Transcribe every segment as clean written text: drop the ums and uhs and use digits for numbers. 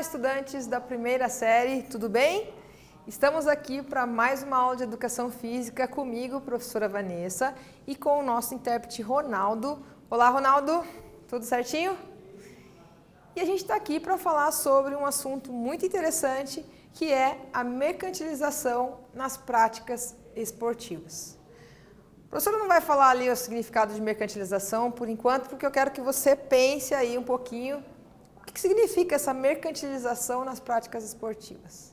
estudantes da primeira série, tudo bem? Estamos aqui para mais uma aula de Educação Física comigo, professora Vanessa, e com o nosso intérprete Ronaldo. Olá, Ronaldo, tudo certinho? E a gente está aqui para falar sobre um assunto muito interessante, que é a mercantilização nas práticas esportivas. A professora não vai falar ali o significado de mercantilização por enquanto, porque eu quero que você pense aí um pouquinho o que significa essa mercantilização nas práticas esportivas.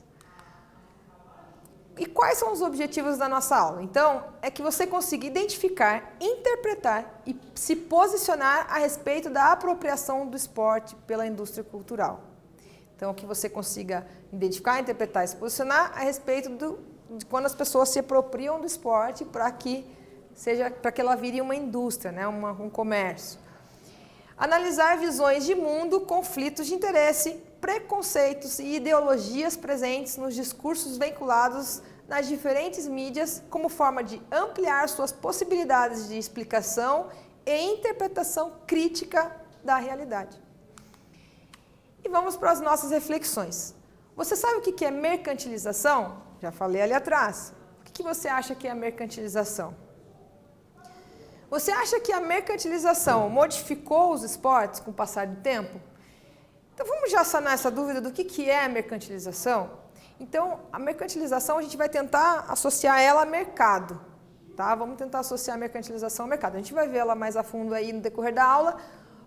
E quais são os objetivos da nossa aula? Então, é que você consiga identificar, interpretar e se posicionar a respeito da apropriação do esporte pela indústria cultural. Então, que você consiga identificar, interpretar e se posicionar a respeito de quando as pessoas se apropriam do esporte para que ela vire uma indústria, né? um comércio. Analisar visões de mundo, conflitos de interesse, preconceitos e ideologias presentes nos discursos vinculados nas diferentes mídias como forma de ampliar suas possibilidades de explicação e interpretação crítica da realidade. E vamos para as nossas reflexões. Você sabe o que é mercantilização? Já falei ali atrás. O que você acha que é a mercantilização? Você acha que a mercantilização modificou os esportes com o passar do tempo? Então vamos já sanar essa dúvida do que é a mercantilização? Então a mercantilização a gente vai tentar associar ela a mercado, tá? Vamos tentar associar a mercantilização ao mercado. A gente vai ver ela mais a fundo aí no decorrer da aula,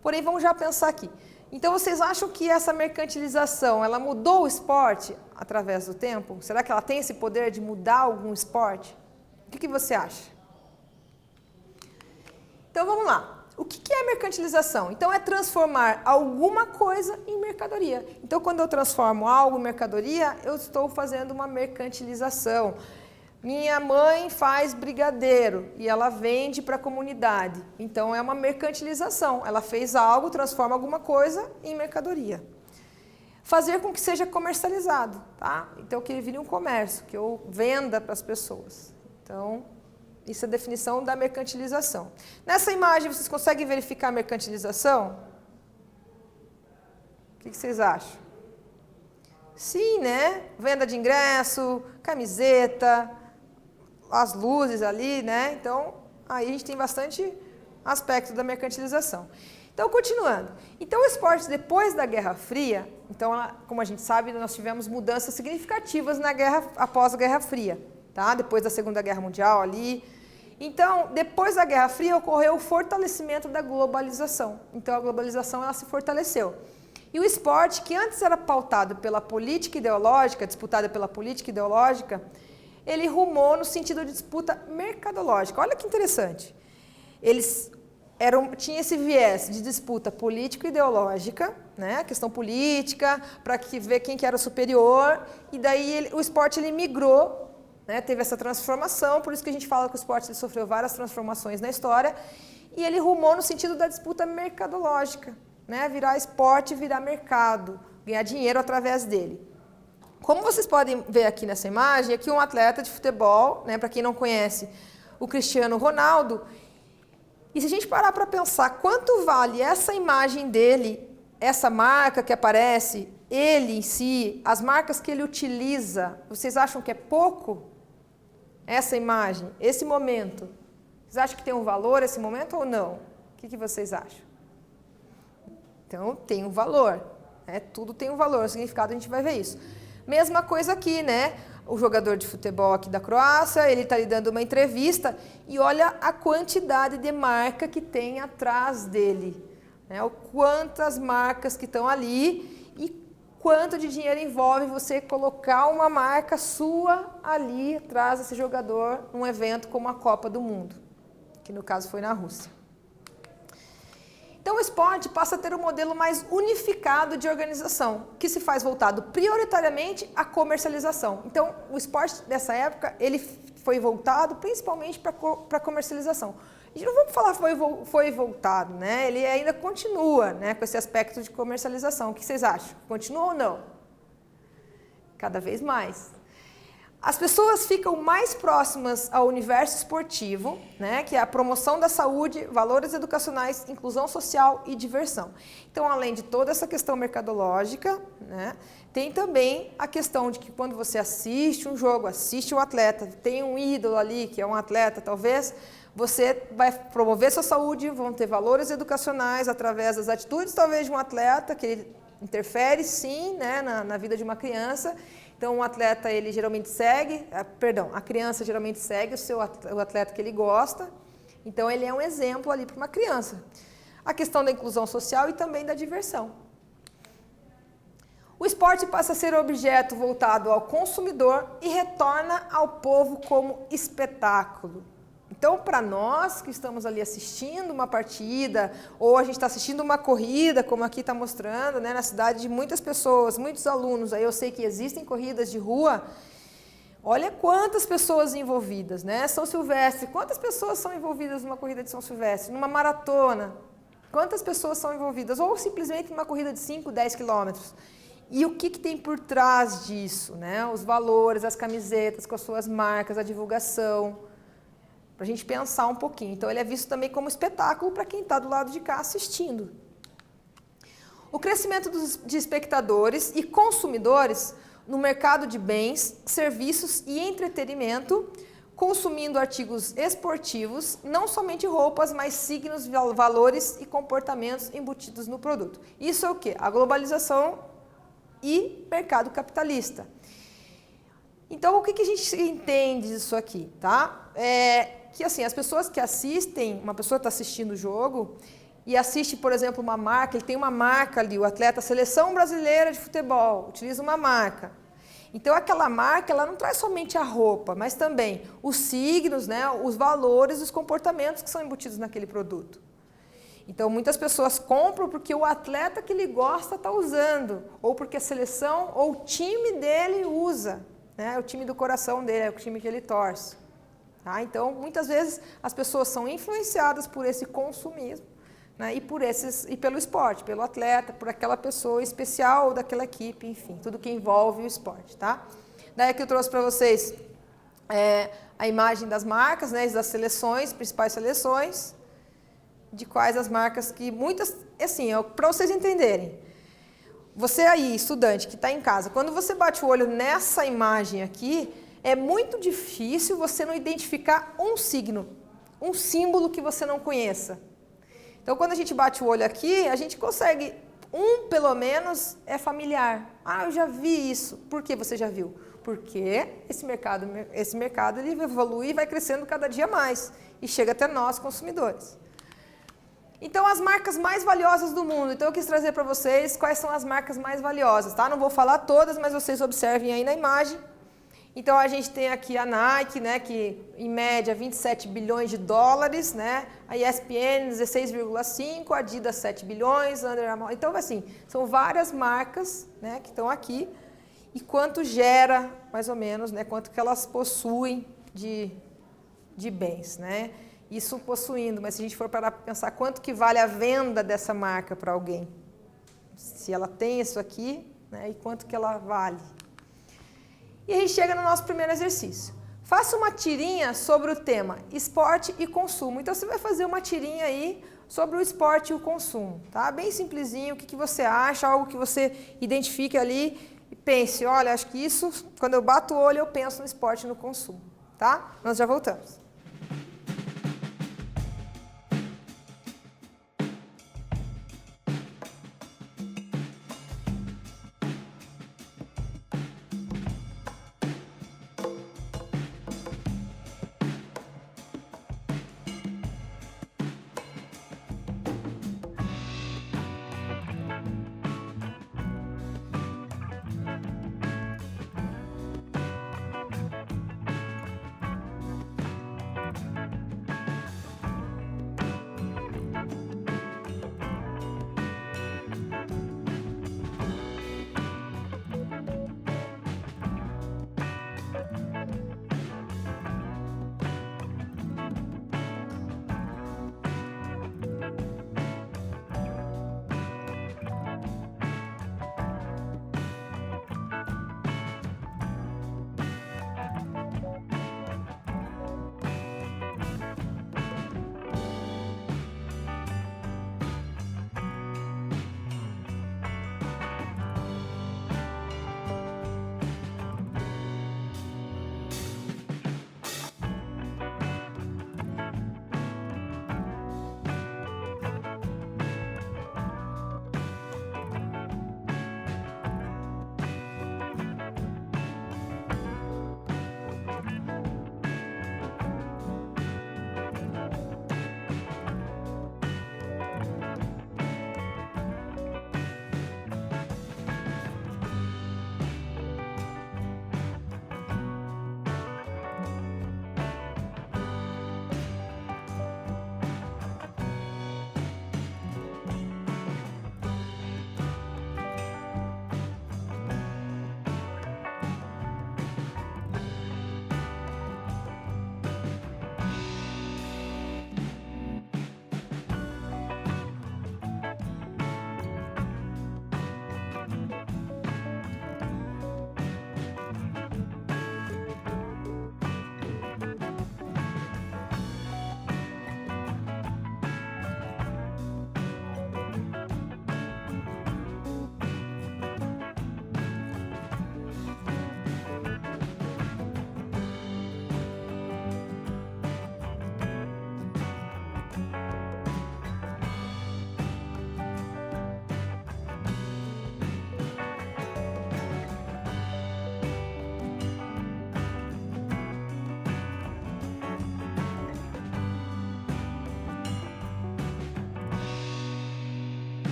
porém vamos já pensar aqui. Então vocês acham que essa mercantilização, ela mudou o esporte através do tempo? Será que ela tem esse poder de mudar algum esporte? O que você acha? Então vamos lá. O que é mercantilização? Então é transformar alguma coisa em mercadoria. Então quando eu transformo algo em mercadoria, eu estou fazendo uma mercantilização. Minha mãe faz brigadeiro e ela vende para a comunidade. Então é uma mercantilização. Ela fez algo, transforma alguma coisa em mercadoria. Fazer com que seja comercializado, tá? Então que ele vire um comércio, que eu venda para as pessoas. Então isso é a definição da mercantilização. Nessa imagem, vocês conseguem verificar a mercantilização? O que vocês acham? Sim, né? Venda de ingresso, camiseta, as luzes ali, né? Então, aí a gente tem bastante aspecto da mercantilização. Então, continuando. Então, o esporte depois da Guerra Fria, então, como a gente sabe, nós tivemos mudanças significativas após a Guerra Fria. Tá? Depois da Segunda Guerra Mundial ali. Então, depois da Guerra Fria, ocorreu o fortalecimento da globalização. Então, a globalização ela se fortaleceu. E o esporte, que antes era pautado pela política ideológica, disputada pela política ideológica, ele rumou no sentido de disputa mercadológica. Olha que interessante. Eles tinha esse viés de disputa político-ideológica, né? A questão política, para ver quem que era superior, e daí o esporte ele migrou, né, teve essa transformação, por isso que a gente fala que o esporte ele sofreu várias transformações na história, e ele rumou no sentido da disputa mercadológica, né, virar esporte, virar mercado, ganhar dinheiro através dele. Como vocês podem ver aqui nessa imagem, aqui um atleta de futebol, né, para quem não conhece, o Cristiano Ronaldo, e se a gente parar para pensar quanto vale essa imagem dele, essa marca que aparece, ele em si, as marcas que ele utiliza, vocês acham que é pouco? Essa imagem, esse momento, vocês acham que tem um valor esse momento ou não? O que vocês acham? Então, tem um valor, né? Tudo tem um valor, o significado a gente vai ver isso. Mesma coisa aqui, né? O jogador de futebol aqui da Croácia, ele está lhe dando uma entrevista e olha a quantidade de marca que tem atrás dele, né? O quantas marcas que estão ali e quanto de dinheiro envolve você colocar uma marca sua ali atrás desse jogador num evento como a Copa do Mundo, que no caso foi na Rússia. Então o esporte passa a ter um modelo mais unificado de organização, que se faz voltado prioritariamente à comercialização. Então o esporte dessa época, ele foi voltado principalmente para a comercialização. A gente não vamos falar foi voltado, né? Ele ainda continua, né, com esse aspecto de comercialização. O que vocês acham? Continua ou não? Cada vez mais. As pessoas ficam mais próximas ao universo esportivo, né, que é a promoção da saúde, valores educacionais, inclusão social e diversão. Então, além de toda essa questão mercadológica, né, tem também a questão de que quando você assiste um jogo, assiste um atleta, tem um ídolo ali que é um atleta, talvez, você vai promover sua saúde, vão ter valores educacionais através das atitudes, talvez, de um atleta, que ele interfere, sim, né, na vida de uma criança. Então, um atleta, ele geralmente segue, a criança geralmente segue o atleta que ele gosta. Então, ele é um exemplo ali para uma criança. A questão da inclusão social e também da diversão. O esporte passa a ser objeto voltado ao consumidor e retorna ao povo como espetáculo. Então, para nós que estamos ali assistindo uma partida, ou a gente está assistindo uma corrida, como aqui está mostrando, né, na cidade de muitas pessoas, muitos alunos, aí eu sei que existem corridas de rua, olha quantas pessoas envolvidas, né? São Silvestre, quantas pessoas são envolvidas numa corrida de São Silvestre? Numa maratona, quantas pessoas são envolvidas? Ou simplesmente numa corrida de 5, 10 quilômetros. E o que tem por trás disso, né? Os valores, as camisetas com as suas marcas, a divulgação, para a gente pensar um pouquinho. Então, ele é visto também como espetáculo para quem está do lado de cá assistindo. O crescimento de espectadores e consumidores no mercado de bens, serviços e entretenimento, consumindo artigos esportivos, não somente roupas, mas signos, valores e comportamentos embutidos no produto. Isso é o quê? A globalização e mercado capitalista. Então, o que a gente entende disso aqui, tá? Que assim, as pessoas que assistem, uma pessoa está assistindo o jogo e assiste, por exemplo, uma marca, ele tem uma marca ali, o atleta Seleção Brasileira de Futebol, utiliza uma marca. Então, aquela marca, ela não traz somente a roupa, mas também os signos, né, os valores, os comportamentos que são embutidos naquele produto. Então, muitas pessoas compram porque o atleta que ele gosta está usando, ou porque a seleção ou o time dele usa, né, o time do coração dele, é o time que ele torce. Tá? Então, muitas vezes, as pessoas são influenciadas por esse consumismo, né, e pelo esporte, pelo atleta, por aquela pessoa especial ou daquela equipe, enfim, tudo que envolve o esporte. Tá? Daí aqui eu trouxe para vocês a imagem das marcas, né, das seleções, principais seleções, de quais as marcas que muitas, assim, para vocês entenderem. Você aí, estudante que está em casa, quando você bate o olho nessa imagem aqui, é muito difícil você não identificar um signo, um símbolo que você não conheça. Então, quando a gente bate o olho aqui, a gente consegue, pelo menos, é familiar. Ah, eu já vi isso. Por que você já viu? Porque esse mercado ele evolui e vai crescendo cada dia mais e chega até nós, consumidores. Então, as marcas mais valiosas do mundo. Então, eu quis trazer para vocês quais são as marcas mais valiosas, tá? Não vou falar todas, mas vocês observem aí na imagem. Então, a gente tem aqui a Nike, né, que em média 27 bilhões de dólares, né? A ESPN 16,5, a Adidas 7 bilhões, Under Armour. Então, assim, são várias marcas, né, que estão aqui e quanto gera, mais ou menos, né, quanto que elas possuem de bens, né? Isso possuindo, mas se a gente for parar para pensar quanto que vale a venda dessa marca para alguém, se ela tem isso aqui, né, e quanto que ela vale. E a gente chega no nosso primeiro exercício. Faça uma tirinha sobre o tema esporte e consumo. Então, você vai fazer uma tirinha aí sobre o esporte e o consumo, tá? Bem simplesinho, o que você acha, algo que você identifique ali e pense, olha, acho que isso, quando eu bato o olho, eu penso no esporte e no consumo, tá? Nós já voltamos.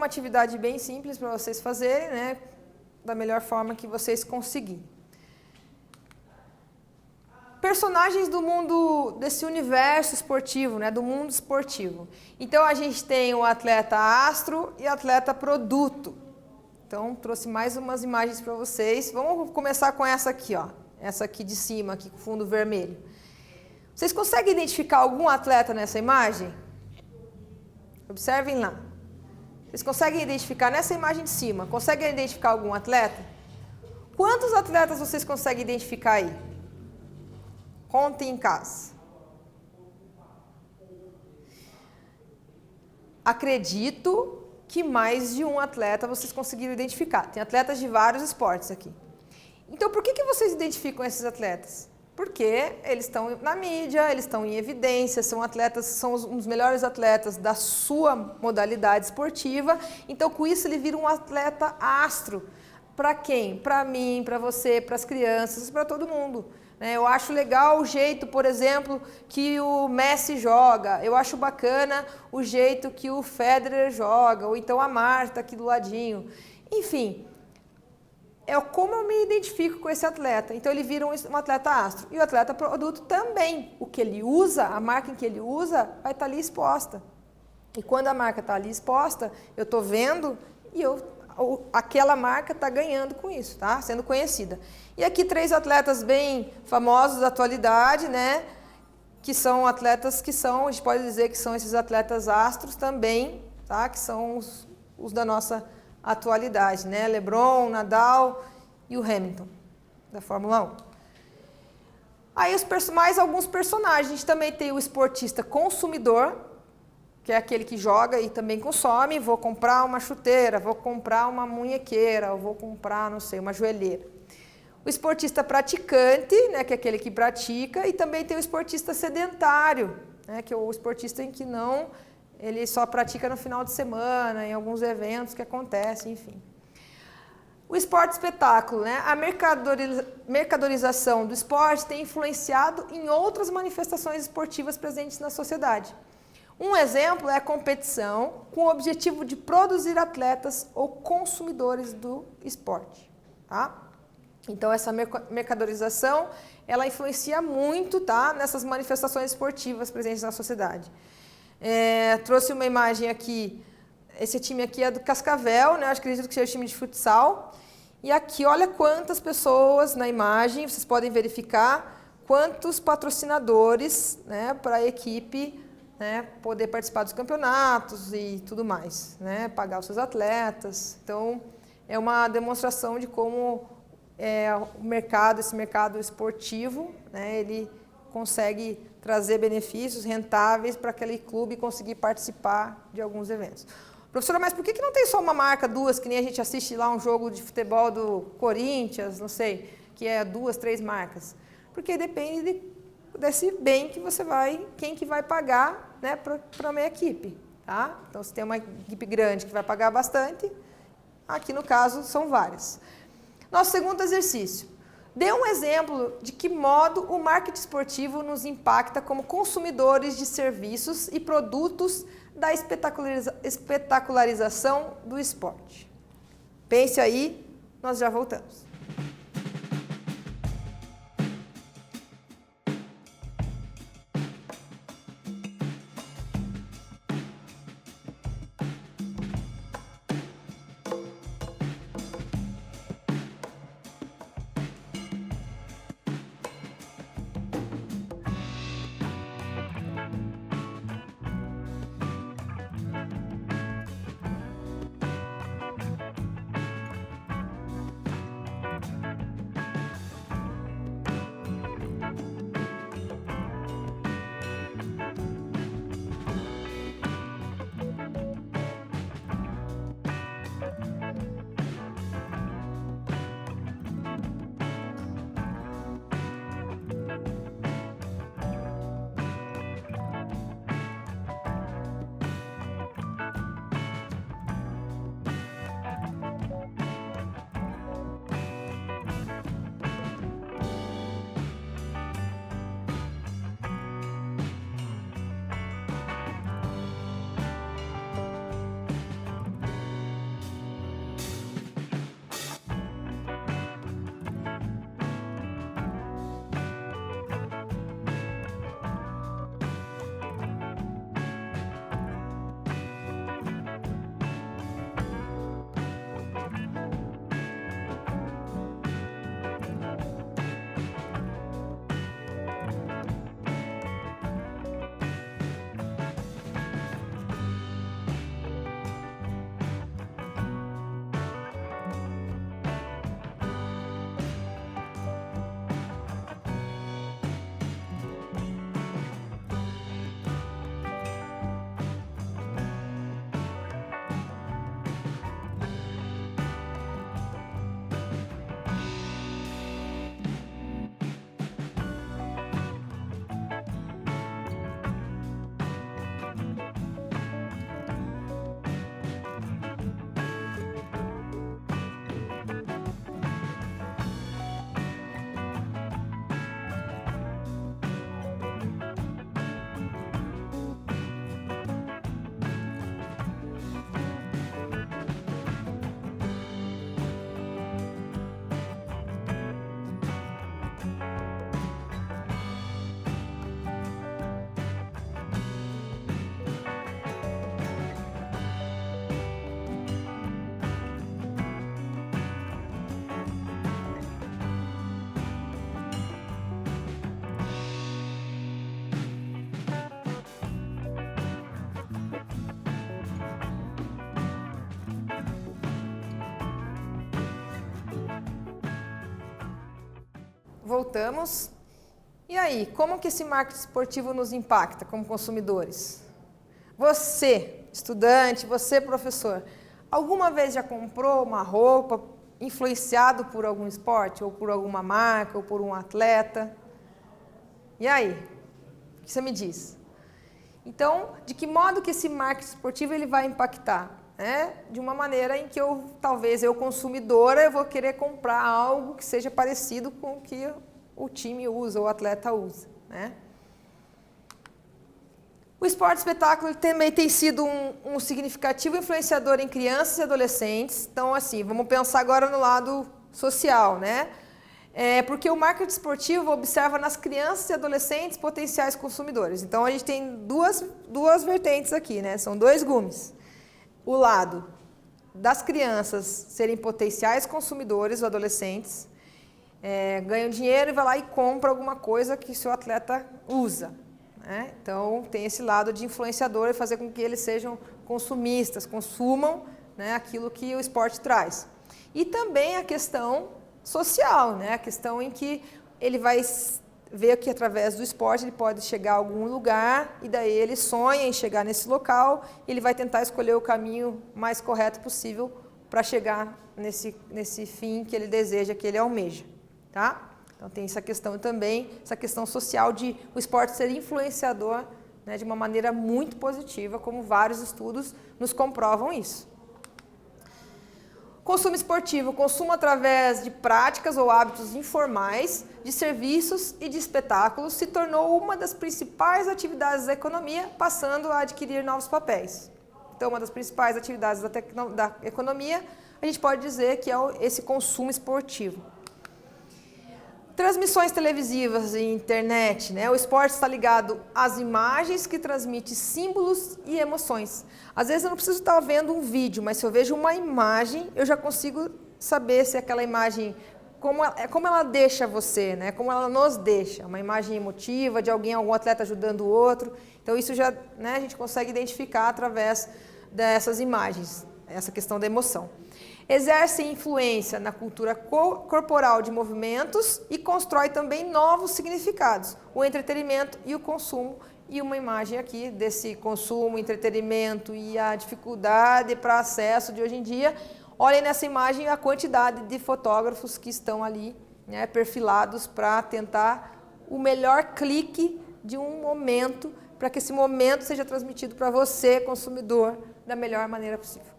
uma atividade bem simples para vocês fazerem, né? Da melhor forma que vocês conseguirem. Personagens do mundo, desse universo esportivo, né? Do mundo esportivo. Então, a gente tem o atleta astro e o atleta produto. Então, trouxe mais umas imagens para vocês. Vamos começar com essa aqui, ó. Essa aqui de cima, aqui com fundo vermelho. Vocês conseguem identificar algum atleta nessa imagem? Observem lá. Vocês conseguem identificar nessa imagem de cima? Conseguem identificar algum atleta? Quantos atletas vocês conseguem identificar aí? Contem em casa. Acredito que mais de um atleta vocês conseguiram identificar. Tem atletas de vários esportes aqui. Então, por que vocês identificam esses atletas? Porque eles estão na mídia, eles estão em evidência, são atletas, são os melhores atletas da sua modalidade esportiva. Então, com isso, ele vira um atleta astro. Para quem? Para mim, para você, para as crianças, para todo mundo. Eu acho legal o jeito, por exemplo, que o Messi joga. Eu acho bacana o jeito que o Federer joga, ou então a Marta aqui do ladinho. Enfim, é como eu me identifico com esse atleta. Então, ele vira um atleta astro. E o atleta produto também. O que ele usa, a marca em que ele usa, vai estar ali exposta. E quando a marca está ali exposta, eu estou vendo e aquela marca está ganhando com isso, tá? Sendo conhecida. E aqui 3 atletas bem famosos da atualidade, né? Que são atletas que são, a gente pode dizer que são esses atletas astros também, tá? Que são os da nossa atualidade, né? LeBron, Nadal e o Hamilton, da Fórmula 1. Aí mais alguns personagens. A gente também tem o esportista consumidor, que é aquele que joga e também consome. Vou comprar uma chuteira, vou comprar uma munhequeira, ou vou comprar, não sei, uma joelheira. O esportista praticante, né, que é aquele que pratica, e também tem o esportista sedentário, né, que é o esportista em que não, ele só pratica no final de semana, em alguns eventos que acontecem, enfim. O esporte espetáculo, né, a mercadorização do esporte tem influenciado em outras manifestações esportivas presentes na sociedade. Um exemplo é a competição com o objetivo de produzir atletas ou consumidores do esporte, tá? Então, essa mercadorização, ela influencia muito, tá, nessas manifestações esportivas presentes na sociedade. Trouxe uma imagem aqui, esse time aqui é do Cascavel, né, eu acredito que seja o time de futsal. E aqui, olha quantas pessoas na imagem, vocês podem verificar quantos patrocinadores, né, para a equipe, né, poder participar dos campeonatos e tudo mais, né, pagar os seus atletas. Então, é uma demonstração de como esse mercado esportivo, né, ele consegue trazer benefícios rentáveis para aquele clube conseguir participar de alguns eventos. Professora, mas por que não tem só uma marca, 2, que nem a gente assiste lá um jogo de futebol do Corinthians, não sei, que é 2, 3 marcas? Porque depende desse bem que você vai, quem que vai pagar, né, para a minha equipe, tá? Então, se tem uma equipe grande que vai pagar bastante, aqui no caso são várias. Nosso segundo exercício. Dê um exemplo de que modo o marketing esportivo nos impacta como consumidores de serviços e produtos da espetacularização do esporte. Pense aí, nós já voltamos. voltamos. E aí, como que esse marketing esportivo nos impacta como consumidores? Você, estudante, você, professor, alguma vez já comprou uma roupa influenciado por algum esporte, ou por alguma marca, ou por um atleta? E aí, o que você me diz? Então, de que modo que esse marketing esportivo ele vai impactar? De uma maneira em que talvez eu consumidora, eu vou querer comprar algo que seja parecido com o que o time usa, o atleta usa, né? O esporte espetáculo também tem sido um significativo influenciador em crianças e adolescentes. Então, assim, vamos pensar agora no lado social, né? Porque o marketing esportivo observa nas crianças e adolescentes potenciais consumidores. Então, a gente tem duas vertentes aqui, né? São dois gumes. O lado das crianças serem potenciais consumidores ou adolescentes, ganham dinheiro e vai lá e compra alguma coisa que o seu atleta usa. Então, tem esse lado de influenciador e fazer com que eles sejam consumistas, consumam, né, aquilo que o esporte traz. E também a questão social, né, a questão em que ele vai ver que através do esporte ele pode chegar a algum lugar e daí ele sonha em chegar nesse local e ele vai tentar escolher o caminho mais correto possível para chegar nesse fim que ele deseja, que ele almeja. Tá? Então tem essa questão também, essa questão social de o esporte ser influenciador, né, de uma maneira muito positiva, como vários estudos nos comprovam isso. Consumo esportivo, consumo através de práticas ou hábitos informais, de serviços e de espetáculos, se tornou uma das principais atividades da economia, passando a adquirir novos papéis. Então, uma das principais atividades da economia, a gente pode dizer que é esse consumo esportivo. Transmissões televisivas e internet, né? O esporte está ligado às imagens que transmitem símbolos e emoções. Às vezes eu não preciso estar vendo um vídeo, mas se eu vejo uma imagem, eu já consigo saber se aquela imagem, como ela deixa você, né? Como ela nos deixa. Uma imagem emotiva de algum atleta ajudando o outro. Então isso já, né, a gente consegue identificar através dessas imagens, essa questão da emoção. Exerce influência na cultura corporal de movimentos e constrói também novos significados, o entretenimento e o consumo. E uma imagem aqui desse consumo, entretenimento e a dificuldade para acesso de hoje em dia. Olhem nessa imagem a quantidade de fotógrafos que estão ali, né, perfilados para tentar o melhor clique de um momento, para que esse momento seja transmitido para você, consumidor, da melhor maneira possível.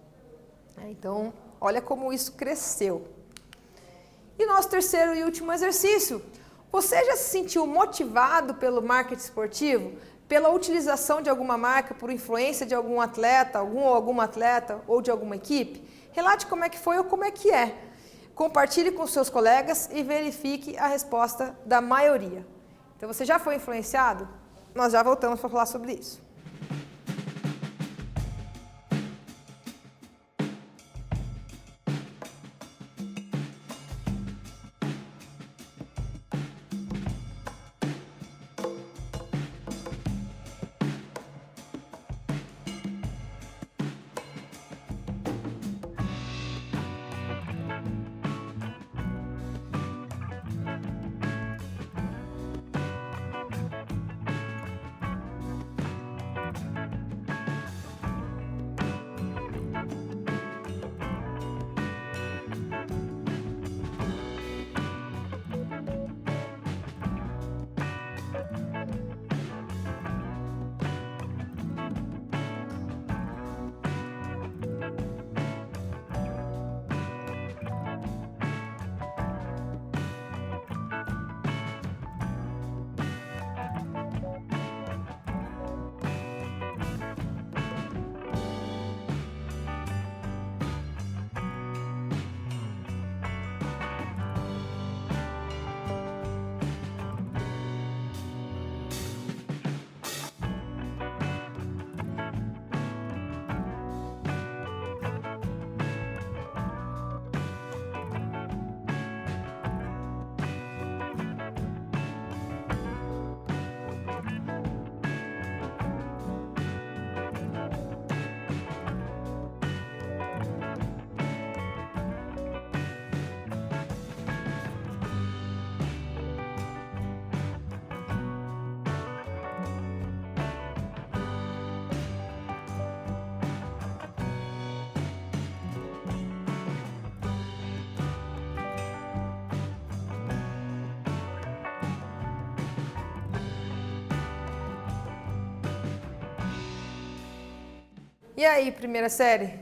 Então, olha como isso cresceu. E nosso terceiro e último exercício. Você já se sentiu motivado pelo marketing esportivo? Pela utilização de alguma marca, por influência de algum atleta, alguma atleta ou de alguma equipe? Relate como é que foi ou como é que é. Compartilhe com seus colegas e verifique a resposta da maioria. Então, você já foi influenciado? Nós já voltamos para falar sobre isso. E aí, primeira série?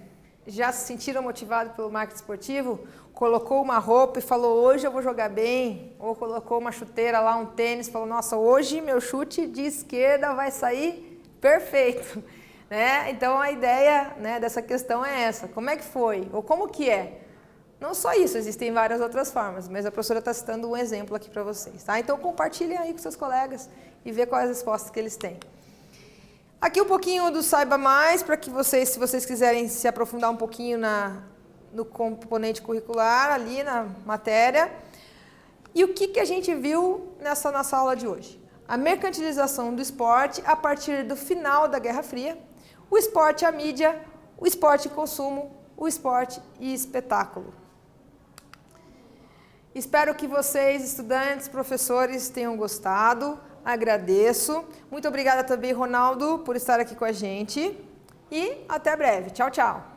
Já se sentiram motivados pelo marketing esportivo? Colocou uma roupa e falou, hoje eu vou jogar bem? Ou colocou uma chuteira lá, um tênis, e falou, nossa, hoje meu chute de esquerda vai sair perfeito. Né? Então a ideia, né, dessa questão é essa. Como é que foi? Ou como que é? Não só isso, existem várias outras formas, mas a professora está citando um exemplo aqui para vocês. Tá? Então compartilhem aí com seus colegas e vê quais as respostas que eles têm. Aqui um pouquinho do Saiba Mais, para que vocês, se vocês quiserem se aprofundar um pouquinho no componente curricular, ali na matéria. E o que a gente viu nessa nossa aula de hoje? A mercantilização do esporte a partir do final da Guerra Fria, o esporte e a mídia, o esporte e consumo, o esporte e espetáculo. Espero que vocês, estudantes, professores, tenham gostado. Agradeço. Muito obrigada também, Ronaldo, por estar aqui com a gente. E até breve. Tchau, tchau.